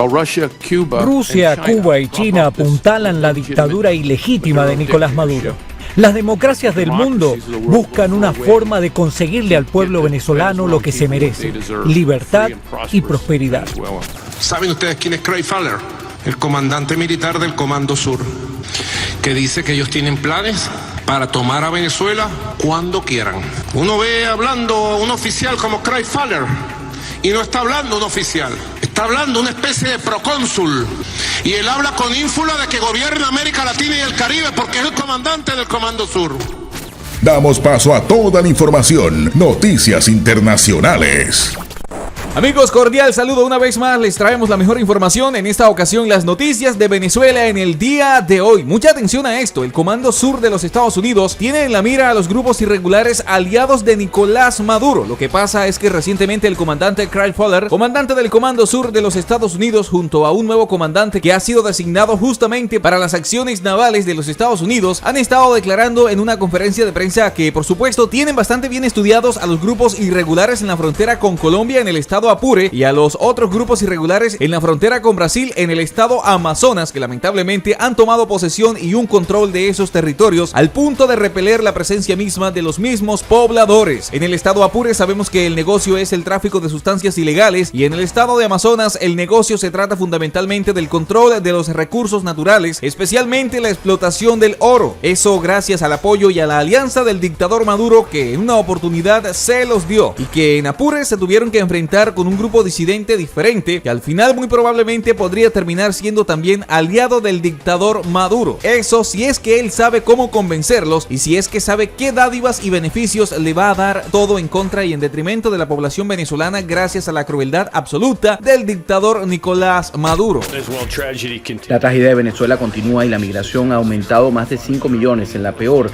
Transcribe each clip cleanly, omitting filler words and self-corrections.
Rusia, Cuba y China apuntalan la dictadura ilegítima de Nicolás Maduro. Las democracias del mundo buscan una forma de conseguirle al pueblo venezolano lo que se merece: libertad y prosperidad. ¿Saben ustedes quién es Craig Fowler? El comandante militar del Comando Sur, que dice que ellos tienen planes para tomar a Venezuela cuando quieran. Uno ve hablando un oficial como Craig Fowler y no está hablando un oficial, está hablando una especie de procónsul, y él habla con ínfula de que gobierna América Latina y el Caribe porque es el comandante del Comando Sur. Damos paso a toda la información, noticias internacionales. Amigos, cordial saludo una vez más, les traemos la mejor información, en esta ocasión las noticias de Venezuela en el día de hoy. Mucha atención a esto: el Comando Sur de los Estados Unidos tiene en la mira a los grupos irregulares aliados de Nicolás Maduro. Lo que pasa es que recientemente el comandante Craig Fowler, comandante del Comando Sur de los Estados Unidos, junto a un nuevo comandante que ha sido designado justamente para las acciones navales de los Estados Unidos, han estado declarando en una conferencia de prensa que, por supuesto, tienen bastante bien estudiados a los grupos irregulares en la frontera con Colombia en el estado Apure y a los otros grupos irregulares en la frontera con Brasil en el estado Amazonas, que lamentablemente han tomado posesión y un control de esos territorios al punto de repeler la presencia misma de los mismos pobladores. En el estado Apure sabemos que el negocio es el tráfico de sustancias ilegales, y en el estado de Amazonas el negocio se trata fundamentalmente del control de los recursos naturales, especialmente la explotación del oro. Eso gracias al apoyo y a la alianza del dictador Maduro, que en una oportunidad se los dio, y que en Apure se tuvieron que enfrentar con un grupo disidente diferente que al final muy probablemente podría terminar siendo también aliado del dictador Maduro. Eso si es que él sabe cómo convencerlos y si es que sabe qué dádivas y beneficios le va a dar, todo en contra y en detrimento de la población venezolana gracias a la crueldad absoluta del dictador Nicolás Maduro. La tragedia de Venezuela continúa y la migración ha aumentado más de 5 millones en la peor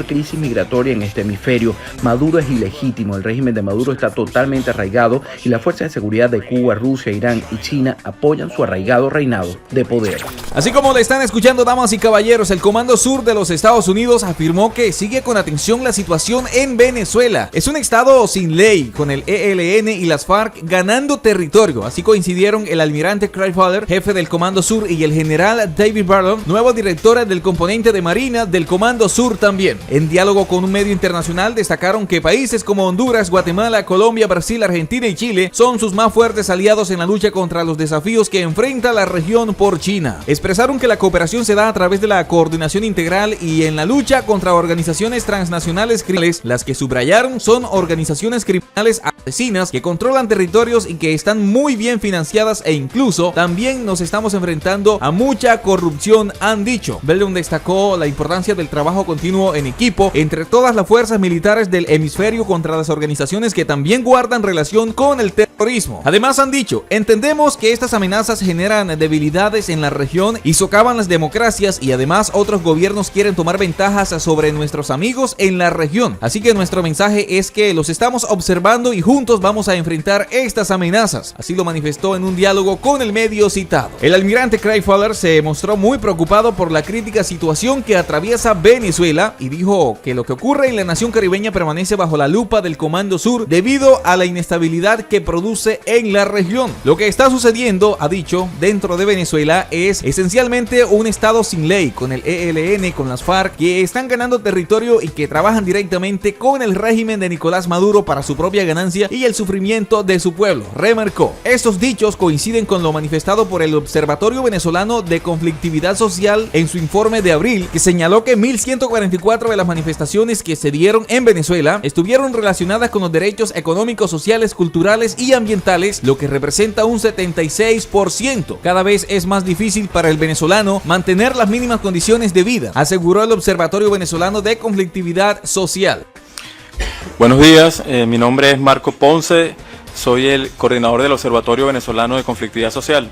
crisis migratoria en este hemisferio. Maduro es ilegítimo, el régimen de Maduro está totalmente arraigado y las fuerzas de seguridad de Cuba, Rusia, Irán y China apoyan su arraigado reinado de poder. Así como le están escuchando, damas y caballeros, el Comando Sur de los Estados Unidos afirmó que sigue con atención la situación en Venezuela. Es un estado sin ley, con el ELN y las FARC ganando territorio. Así coincidieron el almirante Craig Fowler, jefe del Comando Sur, y el general David Barlow, nuevo director del componente de Marina del Comando Sur también. En diálogo con un medio internacional destacaron que países como Honduras, Guatemala, Colombia, Brasil, Argentina y Chile son sus más fuertes aliados en la lucha contra los desafíos que enfrenta la región por China. Expresaron que la cooperación se da a través de la coordinación integral y en la lucha contra organizaciones transnacionales criminales. Las que subrayaron son organizaciones criminales asesinas que controlan territorios y que están muy bien financiadas, e incluso también nos estamos enfrentando a mucha corrupción, han dicho. Bellow destacó la importancia del trabajo continuo en equipo entre todas las fuerzas militares del hemisferio contra las organizaciones que también guardan relación con el terrorismo. Además han dicho: entendemos que estas amenazas generan debilidades en la región y socavan las democracias, y además otros gobiernos quieren tomar ventajas sobre nuestros amigos en la región. Así que nuestro mensaje es que los estamos observando y juntos vamos a enfrentar estas amenazas. Así lo manifestó en un diálogo con el medio citado. El almirante Craig Fowler se mostró muy preocupado por la crítica situación que atraviesa Venezuela y dijo que lo que ocurre en la nación caribeña permanece bajo la lupa del Comando Sur debido a la inestabilidad que produce en la región. Lo que está sucediendo, ha dicho, dentro de Venezuela es esencialmente un estado sin ley, con el ELN, con las FARC, que están ganando territorio y que trabajan directamente con el régimen de Nicolás Maduro para su propia ganancia y el sufrimiento de su pueblo, remarcó. Estos dichos coinciden con lo manifestado por el Observatorio Venezolano de Conflictividad Social en su informe de abril, que señaló que 1.144 de las manifestaciones que se dieron en Venezuela estuvieron relacionadas con los derechos económicos, sociales, culturales y ambientales, lo que representa un 76%. Cada vez es más difícil para el venezolano mantener las mínimas condiciones de vida, aseguró el Observatorio Venezolano de Conflictividad Social. Buenos días, mi nombre es Marco Ponce, soy el coordinador del Observatorio Venezolano de Conflictividad Social.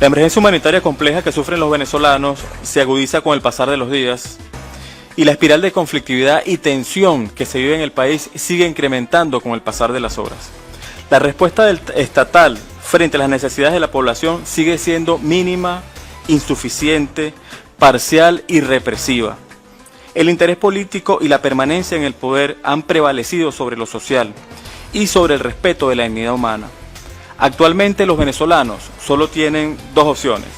La emergencia humanitaria compleja que sufren los venezolanos se agudiza con el pasar de los días, y la espiral de conflictividad y tensión que se vive en el país sigue incrementando con el pasar de las horas. La respuesta estatal frente a las necesidades de la población sigue siendo mínima, insuficiente, parcial y represiva. El interés político y la permanencia en el poder han prevalecido sobre lo social y sobre el respeto de la dignidad humana. Actualmente los venezolanos solo tienen dos opciones: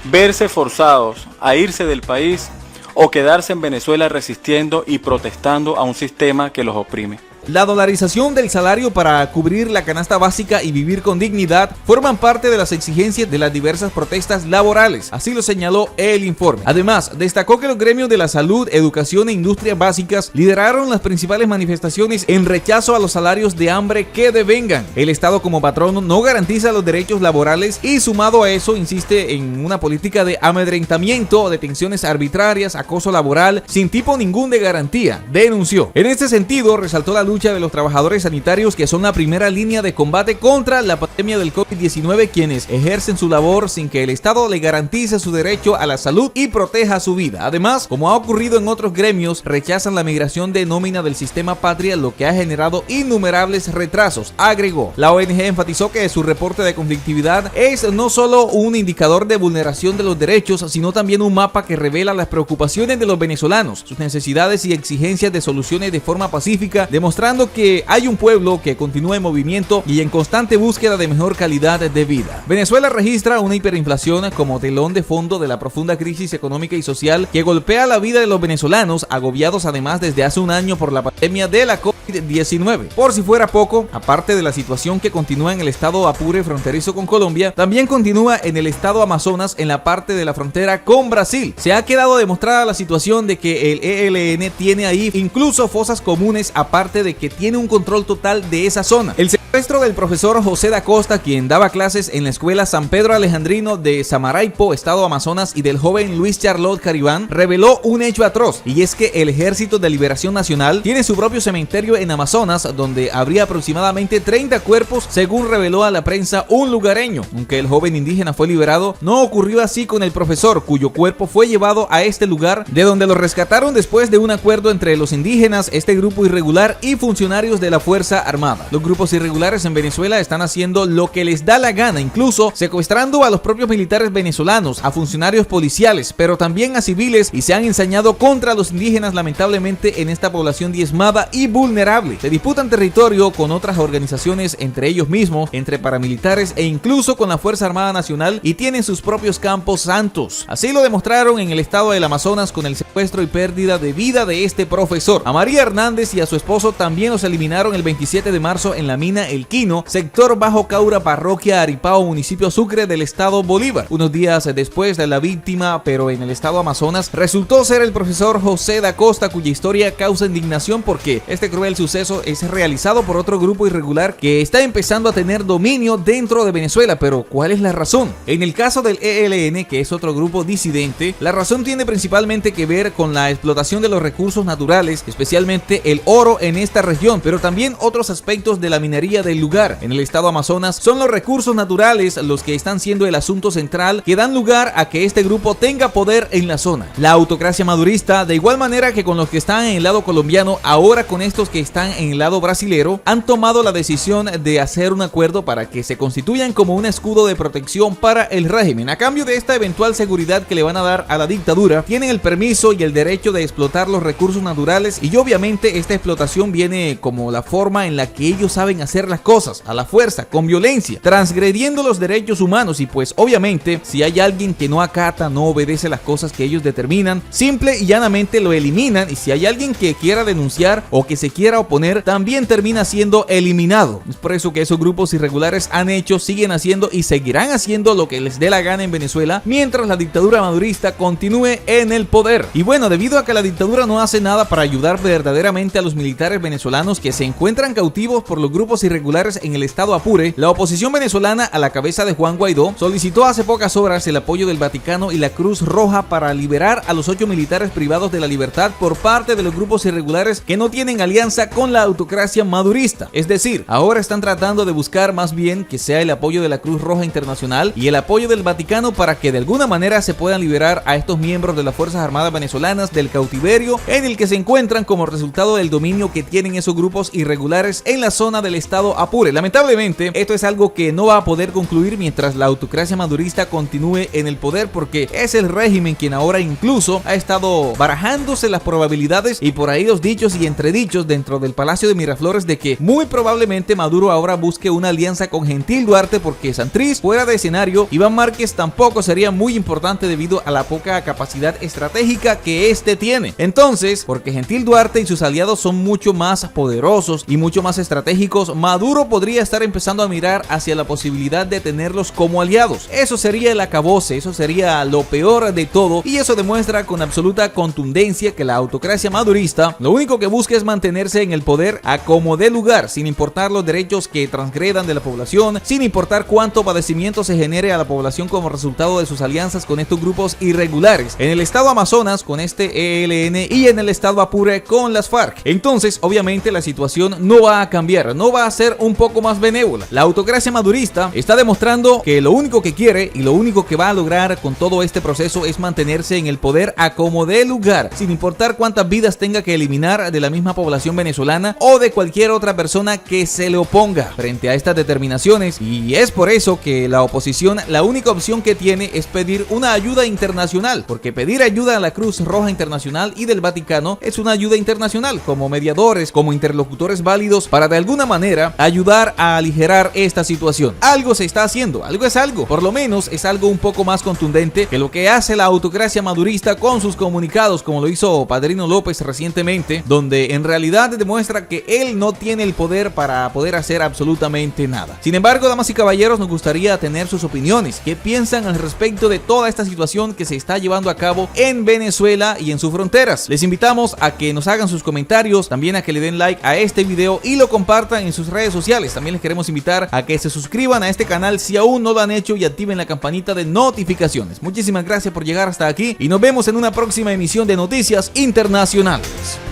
verse forzados a irse del país o quedarse en Venezuela resistiendo y protestando a un sistema que los oprime. La dolarización del salario para cubrir la canasta básica y vivir con dignidad forman parte de las exigencias de las diversas protestas laborales, así lo señaló el informe. Además, destacó que los gremios de la salud, educación e industrias básicas lideraron las principales manifestaciones en rechazo a los salarios de hambre que devengan. El Estado como patrono no garantiza los derechos laborales y, sumado a eso, insiste en una política de amedrentamiento, detenciones arbitrarias, acoso laboral sin tipo ningún de garantía, denunció. En este sentido, resaltó la lucha de los trabajadores sanitarios, que son la primera línea de combate contra la pandemia del COVID-19, quienes ejercen su labor sin que el Estado le garantice su derecho a la salud y proteja su vida. Además, como ha ocurrido en otros gremios, rechazan la migración de nómina del sistema patria, lo que ha generado innumerables retrasos, agregó. La ONG enfatizó que su reporte de conflictividad es no solo un indicador de vulneración de los derechos, sino también un mapa que revela las preocupaciones de los venezolanos, sus necesidades y exigencias de soluciones de forma pacífica, demostrando que hay un pueblo que continúa en movimiento y en constante búsqueda de mejor calidad de vida. Venezuela registra una hiperinflación como telón de fondo de la profunda crisis económica y social que golpea la vida de los venezolanos, agobiados además desde hace un año por la pandemia de la COVID-19. Por si fuera poco, aparte de la situación que continúa en el estado Apure fronterizo con Colombia, también continúa en el estado Amazonas, en la parte de la frontera con Brasil. Se ha quedado demostrada la situación de que el ELN tiene ahí incluso fosas comunes, aparte de que tiene un control total de esa zona. El secuestro del profesor José da Costa, quien daba clases en la escuela San Pedro Alejandrino de Samaraipo, estado Amazonas, y del joven Luis Charlotte Caribán, reveló un hecho atroz, y es que el Ejército de Liberación Nacional tiene su propio cementerio en Amazonas, donde habría aproximadamente 30 cuerpos, según reveló a la prensa un lugareño. Aunque el joven indígena fue liberado, no ocurrió así con el profesor, cuyo cuerpo fue llevado a este lugar, de donde lo rescataron después de un acuerdo entre los indígenas, este grupo irregular y funcionarios de la Fuerza Armada. Los grupos irregulares en Venezuela están haciendo lo que les da la gana, incluso secuestrando a los propios militares venezolanos, a funcionarios policiales, pero también a civiles, y se han ensañado contra los indígenas, lamentablemente, en esta población diezmada y vulnerable. Se disputan territorio con otras organizaciones, entre ellos mismos, entre paramilitares e incluso con la Fuerza Armada Nacional, y tienen sus propios campos santos. Así lo demostraron en el estado del Amazonas con el secuestro y pérdida de vida de este profesor. A María Hernández y a su esposo también los eliminaron el 27 de marzo en la mina El Quino, sector Bajo Caura, parroquia Aripao, municipio Sucre del estado Bolívar. Unos días después de la víctima, pero en el estado Amazonas, resultó ser el profesor José da Costa, cuya historia causa indignación porque este cruel suceso es realizado por otro grupo irregular que está empezando a tener dominio dentro de Venezuela. Pero ¿cuál es la razón? En el caso del ELN, que es otro grupo disidente, la razón tiene principalmente que ver con la explotación de los recursos naturales, especialmente el oro en esta región, pero también otros aspectos de la minería del lugar. En el estado Amazonas son los recursos naturales los que están siendo el asunto central, que dan lugar a que este grupo tenga poder en la zona. La autocracia madurista, de igual manera que con los que están en el lado colombiano, ahora con estos que están en el lado brasilero, han tomado la decisión de hacer un acuerdo para que se constituyan como un escudo de protección para el régimen. A cambio de esta eventual seguridad que le van a dar a la dictadura, tienen el permiso y el derecho de explotar los recursos naturales, y obviamente esta explotación viene como la forma en la que ellos saben hacer las cosas, a la fuerza, con violencia, transgrediendo los derechos humanos. Y pues obviamente, si hay alguien que no acata, no obedece las cosas que ellos determinan, simple y llanamente lo eliminan, y si hay alguien que quiera denunciar o que se quiera oponer, también termina siendo eliminado. Es por eso que esos grupos irregulares han hecho, siguen haciendo y seguirán haciendo lo que les dé la gana en Venezuela, mientras la dictadura madurista continúe en el poder. Y bueno, debido a que la dictadura no hace nada para ayudar verdaderamente a los militares venezolanos que se encuentran cautivos por los grupos irregulares en el estado Apure, la oposición venezolana, a la cabeza de Juan Guaidó, solicitó hace pocas horas el apoyo del Vaticano y la Cruz Roja para liberar a los 8 militares privados de la libertad por parte de los grupos irregulares que no tienen alianza con la autocracia madurista. Es decir, ahora están tratando de buscar más bien que sea el apoyo de la Cruz Roja Internacional y el apoyo del Vaticano para que de alguna manera se puedan liberar a estos miembros de las Fuerzas Armadas venezolanas del cautiverio en el que se encuentran como resultado del dominio que tienen tienen esos grupos irregulares en la zona del estado Apure. Lamentablemente, esto es algo que no va a poder concluir mientras la autocracia madurista continúe en el poder, porque es el régimen quien ahora incluso ha estado barajándose las probabilidades y por ahí los dichos y entredichos dentro del Palacio de Miraflores de que muy probablemente Maduro ahora busque una alianza con Gentil Duarte, porque Santrich fuera de escenario, Iván Márquez tampoco sería muy importante debido a la poca capacidad estratégica que este tiene. Entonces, porque Gentil Duarte y sus aliados son mucho más poderosos y mucho más estratégicos, Maduro podría estar empezando a mirar hacia la posibilidad de tenerlos como aliados. Eso sería el acabose, eso sería lo peor de todo, y eso demuestra con absoluta contundencia que la autocracia madurista lo único que busca es mantenerse en el poder a como dé lugar, sin importar los derechos que transgredan de la población, sin importar cuánto padecimiento se genere a la población como resultado de sus alianzas con estos grupos irregulares en el estado Amazonas con este ELN y en el estado Apure con las FARC. Entonces, obviamente la situación no va a cambiar, no va a ser un poco más benévola. La autocracia madurista está demostrando que lo único que quiere y lo único que va a lograr con todo este proceso es mantenerse en el poder a como dé lugar, sin importar cuántas vidas tenga que eliminar de la misma población venezolana o de cualquier otra persona que se le oponga frente a estas determinaciones. Y es por eso que la oposición, la única opción que tiene es pedir una ayuda internacional, porque pedir ayuda a la Cruz Roja Internacional y del Vaticano es una ayuda internacional, como mediadores, como interlocutores válidos para de alguna manera ayudar a aligerar esta situación. Algo se está haciendo, algo es algo, por lo menos es algo un poco más contundente que lo que hace la autocracia madurista con sus comunicados, como lo hizo Padrino López recientemente, donde en realidad demuestra que él no tiene el poder para poder hacer absolutamente nada. Sin embargo, damas y caballeros, nos gustaría tener sus opiniones. ¿Qué piensan al respecto de toda esta situación que se está llevando a cabo en Venezuela y en sus fronteras? Les invitamos a que nos hagan sus comentarios, también a que le den like a este video y lo compartan en sus redes sociales. También les queremos invitar a que se suscriban a este canal si aún no lo han hecho y activen la campanita de notificaciones. Muchísimas gracias por llegar hasta aquí y nos vemos en una próxima emisión de Noticias Internacionales.